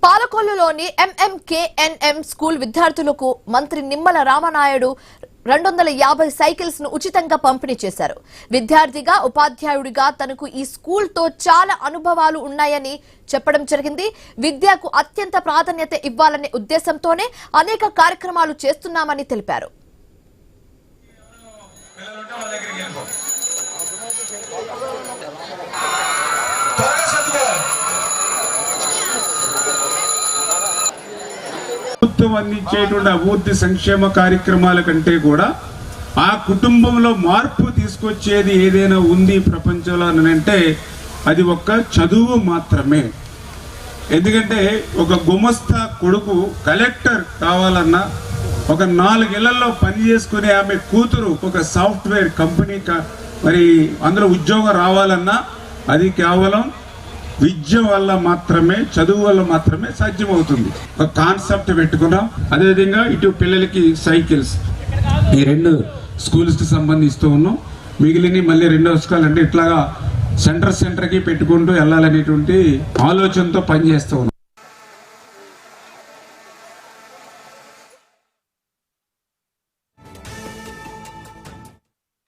పాలకొల్లులోని ఎంఎంకేఎన్ఎం school విద్యార్థులకు మంత్రి Nimmala Rama Naidu 250 cycles ను ఉచితంగా పంపిణీ చేశారు. విద్యార్థిగా ఉపాధ్యాయుడిగా తనకు ఈ స్కూల్ తో చాలా అనుభవాలు ఉన్నాయని చెప్పడం జరిగింది. విద్యకు అత్యంత ప్రాధాన్యత ఇవ్వాలనే ఉద్దేశంతోనే అనేక కార్యక్రమాలు చేస్తున్నామని తెలిపారు. ప్రభుత్వం అందించేటువంటి అభివృద్ధి సంక్షేమ కార్యక్రమాల కంటే కూడా ఆ కుటుంబంలో మార్పు తీసుకొచ్చేది ఏదైనా ఉంది ప్రపంచంలో అంటే అది ఒక్క చదువు మాత్రమే. ఎందుకంటే ఒక గుమస్తా కొడుకు కలెక్టర్ కావాలన్నా, ఒక 4 ఏళ్లలో పని చేసుకునే ఆమె కూతురు ఒక సాఫ్ట్వేర్ కంపెనీ మరి అందులో ఉద్యోగం రావాలన్నా అది కేవలం విద్య వల్ల మాత్రమే, చదువు వల్ల మాత్రమే సాధ్యమవుతుంది. ఒక కాన్సెప్ట్ పెట్టుకున్నాం. అదేవిధంగా ఇటు పిల్లలకి సైకిల్స్ ఈ 2 స్కూల్స్ కి సంబంధిస్తూ ఉన్నాం. మిగిలిన మళ్ళీ 2 స్కూల్ అంటే ఇట్లాగా సెంటర్కి పెట్టుకుంటూ వెళ్ళాలనేటువంటి ఆలోచనతో పనిచేస్తూ ఉన్నాం.